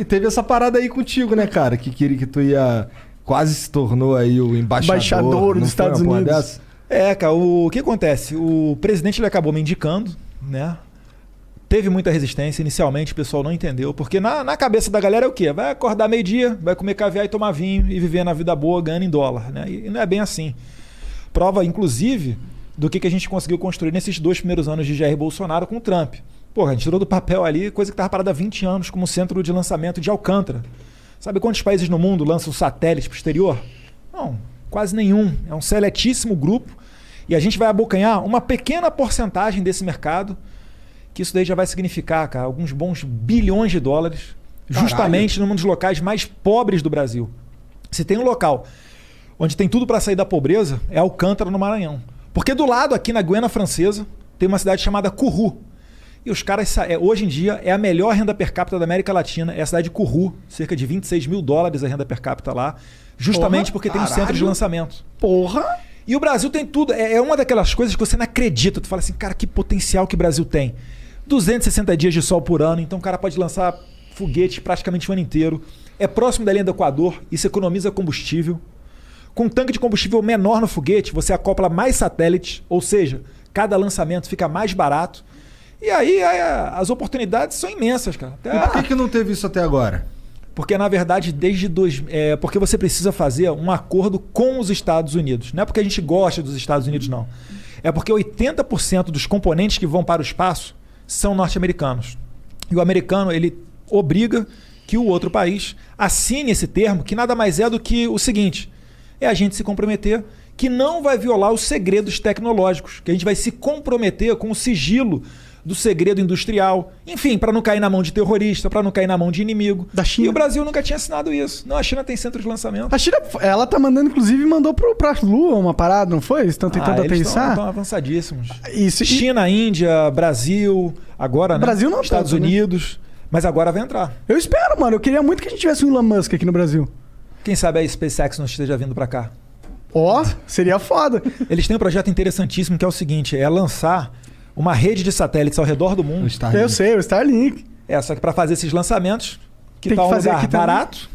Teve essa parada aí contigo, né, cara? Que queria que tu ia... Quase se tornou aí o embaixador dos Estados Unidos. Cara, o que acontece? O presidente ele acabou me indicando, né? Teve muita resistência. Inicialmente o pessoal não entendeu. Porque na cabeça da galera é o quê? Vai acordar meio-dia, vai comer caviar e tomar vinho e viver na vida boa ganhando em dólar, né? E não é bem assim. Prova, inclusive, do que a gente conseguiu construir nesses 2 primeiros anos de Jair Bolsonaro com o Trump. Porra, a gente tirou do papel ali coisa que estava parada há 20 anos como centro de lançamento de Alcântara. Sabe quantos países no mundo lançam satélites para o exterior? Não, quase nenhum. É um seletíssimo grupo. E a gente vai abocanhar uma pequena porcentagem desse mercado, que isso daí já vai significar, cara, alguns bons bilhões de dólares, justamente num dos locais mais pobres do Brasil. Se tem um local onde tem tudo para sair da pobreza, é Alcântara, no Maranhão. Porque do lado, aqui na Guiana Francesa, tem uma cidade chamada Kourou. E os caras, hoje em dia, é a melhor renda per capita da América Latina. É a cidade de Kourou, cerca de 26 mil dólares a renda per capita lá, justamente porque tem um centro de lançamento. Porra! E o Brasil tem tudo. É uma daquelas coisas que você não acredita. Tu fala assim, cara, que potencial que o Brasil tem. 260 dias de sol por ano, então o cara pode lançar foguete praticamente o ano inteiro. É próximo da linha do Equador, isso economiza combustível. Com um tanque de combustível menor no foguete, você acopla mais satélites, ou seja, cada lançamento fica mais barato. E aí as oportunidades são imensas, cara. E por que não teve isso até agora? Porque, na verdade, porque você precisa fazer um acordo com os Estados Unidos. Não é porque a gente gosta dos Estados Unidos, não. É porque 80% dos componentes que vão para o espaço são norte-americanos. E o americano, ele obriga que o outro país assine esse termo, que nada mais é do que o seguinte: é a gente se comprometer que não vai violar os segredos tecnológicos, que a gente vai se comprometer com o sigilo do segredo industrial, enfim, para não cair na mão de terrorista, para não cair na mão de inimigo. Da China. E o Brasil nunca tinha assinado isso. Não, a China tem centro de lançamento. A China, ela tá mandando, inclusive, mandou pra Lua uma parada, não foi? Eles estão tentando aterrissar? Estão avançadíssimos. Isso. China, Índia, Brasil, agora, né? Brasil não Estados tanto, Unidos, né? Mas agora vai entrar. Eu espero, mano. Eu queria muito que a gente tivesse um Elon Musk aqui no Brasil. Quem sabe a SpaceX não esteja vindo para cá. Ó, seria foda. Eles têm um projeto interessantíssimo que é o seguinte, é lançar uma rede de satélites ao redor do mundo. Eu sei, o Starlink. Só que para fazer esses lançamentos, que está um lugar barato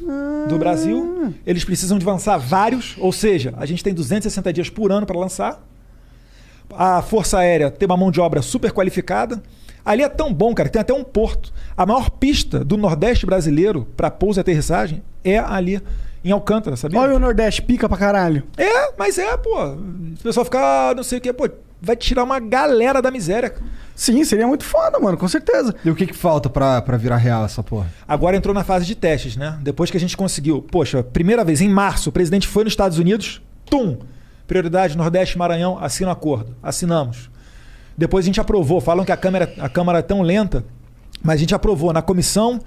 do Brasil, eles precisam de lançar vários, ou seja, a gente tem 260 dias por ano para lançar. A Força Aérea tem uma mão de obra super qualificada. Ali é tão bom, cara, que tem até um porto. A maior pista do Nordeste brasileiro para pouso e aterrissagem é ali em Alcântara, sabia? Olha o Nordeste, pica pra caralho. Mas pô. O pessoal fica, não sei o que, pô, vai tirar uma galera da miséria. Sim, seria muito foda, mano, com certeza. E o que falta pra virar real essa porra? Agora entrou na fase de testes, né? Depois que a gente conseguiu, poxa, primeira vez, em março, o presidente foi nos Estados Unidos, prioridade Nordeste, Maranhão, assina o acordo. Assinamos. Depois a gente aprovou, falam que a Câmara é tão lenta, mas a gente aprovou na comissão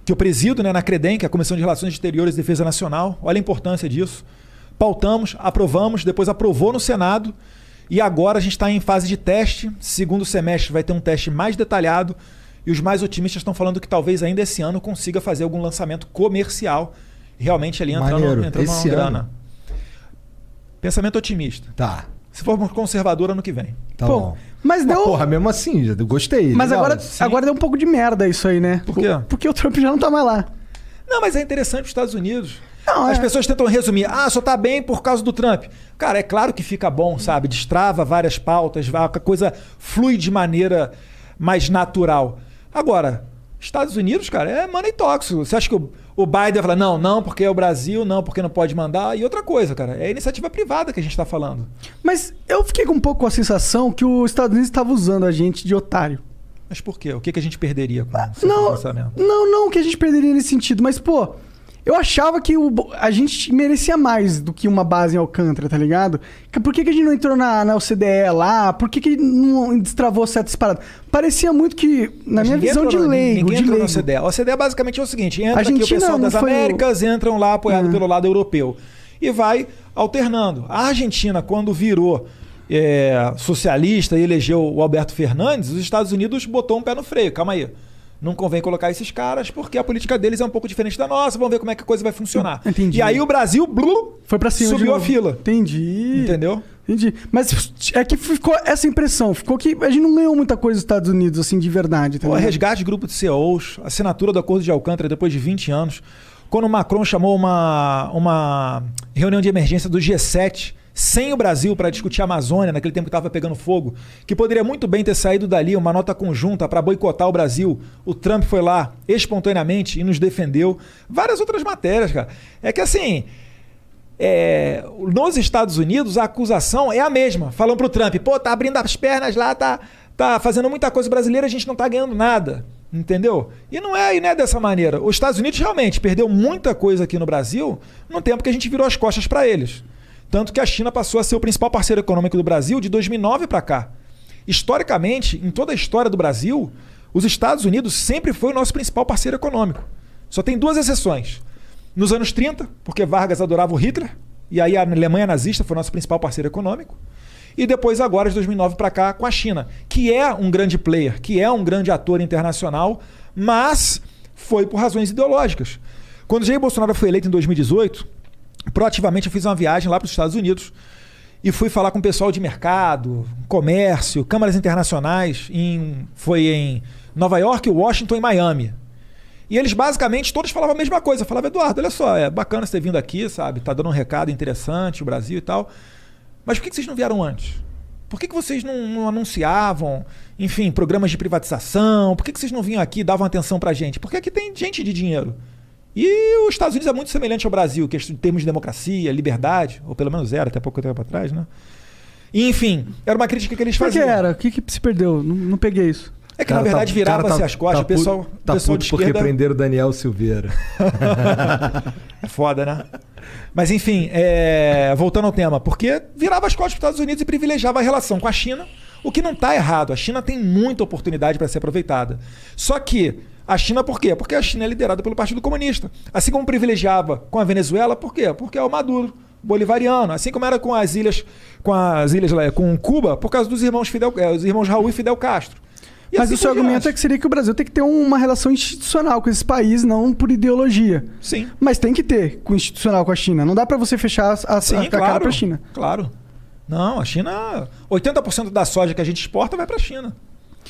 que eu presido, né, na CREDEM, que é a Comissão de Relações Exteriores e Defesa Nacional. Olha a importância disso. Pautamos, aprovamos, depois aprovou no Senado e agora a gente está em fase de teste. Segundo semestre vai ter um teste mais detalhado e os mais otimistas estão falando que talvez ainda esse ano consiga fazer algum lançamento comercial. Realmente ali entrando uma grana. Pensamento otimista. Tá. Se for conservador, ano que vem. Tá bom. Mas deu... Porra, mesmo assim, eu gostei. Mas agora deu um pouco de merda isso aí, né? Por quê? Porque o Trump já não tá mais lá. Não, mas é interessante os Estados Unidos. Não, As pessoas tentam resumir. Só tá bem por causa do Trump. Cara, é claro que fica bom, sabe? Destrava várias pautas, a coisa flui de maneira mais natural. Agora, Estados Unidos, cara, é money talks. Você acha que o Biden vai falar, não, porque é o Brasil, não, porque não pode mandar. E outra coisa, cara, é a iniciativa privada que a gente tá falando. Mas eu fiquei com um pouco com a sensação que os Estados Unidos estava usando a gente de otário. Mas por quê? O que a gente perderia com esse lançamento? Não o que a gente perderia nesse sentido, mas, pô, eu achava que a gente merecia mais do que uma base em Alcântara, tá ligado? Por que a gente não entrou na OCDE lá? Por que não destravou certas paradas? Parecia muito que, na minha visão de leigo... Ninguém entrou na OCDE. A OCDE basicamente é o seguinte, entra aqui o pessoal das Américas, entram lá apoiado pelo lado europeu. E vai alternando. A Argentina, quando virou socialista e elegeu o Alberto Fernandes, os Estados Unidos botou um pé no freio. Calma aí. Não convém colocar esses caras porque a política deles é um pouco diferente da nossa. Vamos ver como é que a coisa vai funcionar. Entendi. E aí o Brasil foi pra cima, subiu a fila. Entendi. Entendeu? Entendi. Mas é que ficou essa impressão. Ficou que a gente não ganhou muita coisa dos Estados Unidos, assim, de verdade. Tá, o resgate de grupo de CEOs, assinatura do Acordo de Alcântara depois de 20 anos. Quando o Macron chamou uma reunião de emergência do G7 sem o Brasil para discutir a Amazônia, naquele tempo que estava pegando fogo, que poderia muito bem ter saído dali uma nota conjunta para boicotar o Brasil. O Trump foi lá espontaneamente e nos defendeu. Várias outras matérias, cara. É que assim... nos Estados Unidos a acusação é a mesma. Falam pro Trump, pô, tá abrindo as pernas lá, tá fazendo muita coisa brasileira, a gente não tá ganhando nada. Entendeu? E não é dessa maneira. Os Estados Unidos realmente perdeu muita coisa aqui no Brasil no tempo que a gente virou as costas para eles. Tanto que a China passou a ser o principal parceiro econômico do Brasil de 2009 para cá. Historicamente, em toda a história do Brasil, os Estados Unidos sempre foi o nosso principal parceiro econômico. Só tem 2 exceções. Nos anos 30, porque Vargas adorava o Hitler, e aí a Alemanha nazista foi o nosso principal parceiro econômico. E depois agora, de 2009 para cá, com a China, que é um grande player, que é um grande ator internacional, mas foi por razões ideológicas. Quando Jair Bolsonaro foi eleito em 2018, proativamente eu fiz uma viagem lá para os Estados Unidos e fui falar com o pessoal de mercado, comércio, câmaras internacionais, foi em Nova York, Washington e Miami. E eles basicamente todos falavam a mesma coisa. Falavam, Eduardo, olha só, é bacana você ter vindo aqui, sabe? Tá dando um recado interessante, o Brasil e tal. Mas por que vocês não vieram antes? Por que vocês não anunciavam, enfim, programas de privatização? Por que vocês não vinham aqui e davam atenção pra gente? Porque aqui tem gente de dinheiro. E os Estados Unidos é muito semelhante ao Brasil, que em termos de democracia, liberdade, ou pelo menos era até pouco tempo atrás, né? E, enfim, era uma crítica que eles faziam. O que era? O que se perdeu? Não peguei isso. É que, na verdade, virava-se as costas. O pessoal de esquerda... porque prenderam o Daniel Silveira. É foda, né? Mas, enfim, voltando ao tema. Porque virava as costas para os Estados Unidos e privilegiava a relação com a China, o que não está errado. A China tem muita oportunidade para ser aproveitada. Só que a China, por quê? Porque a China é liderada pelo Partido Comunista. Assim como privilegiava com a Venezuela, por quê? Porque é o Maduro bolivariano. Assim como era com Cuba, por causa dos irmãos Raul e Fidel Castro. Mas assim o seu argumento é que seria que o Brasil tem que ter uma relação institucional com esses países, não por ideologia. Sim. Mas tem que ter institucional com a China. Não dá para você fechar a cara para a China. Claro. Não, a China... 80% da soja que a gente exporta vai para a China.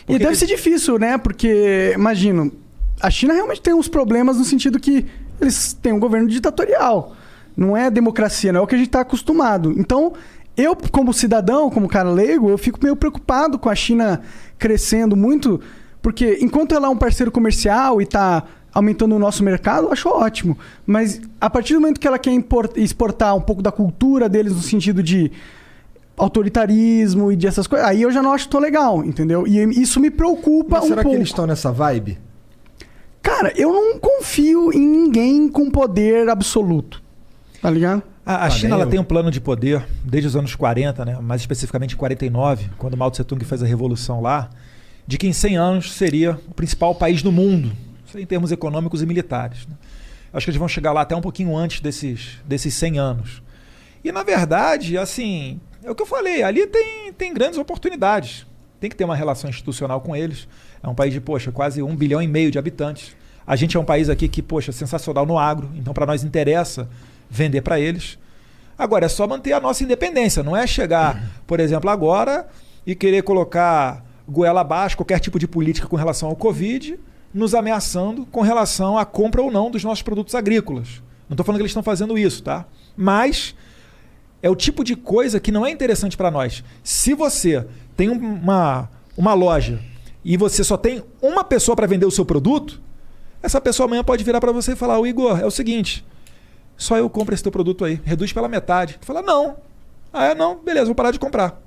E deve ser difícil, né? Porque, imagino, a China realmente tem uns problemas no sentido que eles têm um governo ditatorial. Não é democracia, não é o que a gente está acostumado. Então, eu, como cidadão, como cara leigo, eu fico meio preocupado com a China crescendo muito, porque enquanto ela é um parceiro comercial e está aumentando o nosso mercado, eu acho ótimo. Mas a partir do momento que ela quer exportar um pouco da cultura deles no sentido de autoritarismo e de essas coisas, aí eu já não acho tão legal, entendeu? E isso me preocupa um pouco. Será que eles estão nessa vibe? Cara, eu não confio em ninguém com poder absoluto. Tá ligado? A China ela tem um plano de poder desde os anos 40, né? Mais especificamente em 49, quando Mao Tse-tung fez a revolução lá, de que em 100 anos seria o principal país do mundo, isso em termos econômicos e militares. Né? Acho que eles vão chegar lá até um pouquinho antes desses 100 anos. E, na verdade, assim, é o que eu falei, ali tem grandes oportunidades. Tem que ter uma relação institucional com eles. É um país de, quase 1,5 bilhão de habitantes. A gente é um país aqui que, sensacional no agro, então para nós interessa vender para eles. Agora, é só manter a nossa independência. Não é chegar, por exemplo, agora e querer colocar goela abaixo qualquer tipo de política com relação ao Covid, nos ameaçando com relação à compra ou não dos nossos produtos agrícolas. Não estou falando que eles estão fazendo isso, tá? Mas é o tipo de coisa que não é interessante para nós. Se você tem uma loja e você só tem uma pessoa para vender o seu produto, essa pessoa amanhã pode virar para você e falar, Igor, é o seguinte... Só eu compro esse teu produto aí. Reduz pela metade. Tu fala, não. Não. Beleza, vou parar de comprar.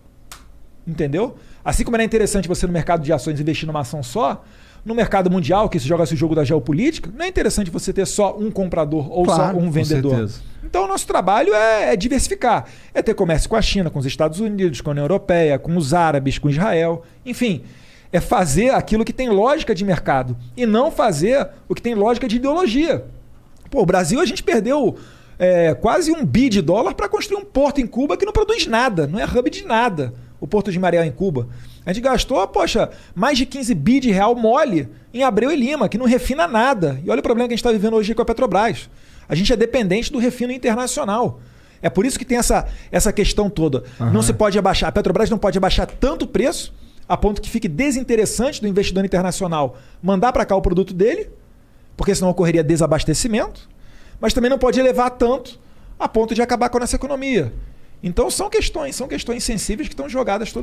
Entendeu? Assim como não é interessante você no mercado de ações investir numa ação só, no mercado mundial, que se joga esse jogo da geopolítica, não é interessante você ter só um comprador ou só um vendedor. Com certeza. Então o nosso trabalho é diversificar. É ter comércio com a China, com os Estados Unidos, com a União Europeia, com os árabes, com Israel. Enfim, é fazer aquilo que tem lógica de mercado e não fazer o que tem lógica de ideologia. O Brasil, a gente perdeu quase $1 bi para construir um porto em Cuba que não produz nada, não é hub de nada, o Porto de Mariel em Cuba. A gente gastou, mais de 15 bi de real mole em Abreu e Lima, que não refina nada. E olha o problema que a gente está vivendo hoje com a Petrobras. A gente é dependente do refino internacional. É por isso que tem essa questão toda. Não se pode abaixar, a Petrobras não pode abaixar tanto o preço a ponto que fique desinteressante do investidor internacional mandar para cá o produto dele, porque senão ocorreria desabastecimento, mas também não pode elevar tanto a ponto de acabar com a nossa economia. Então são questões sensíveis que estão jogadas todas.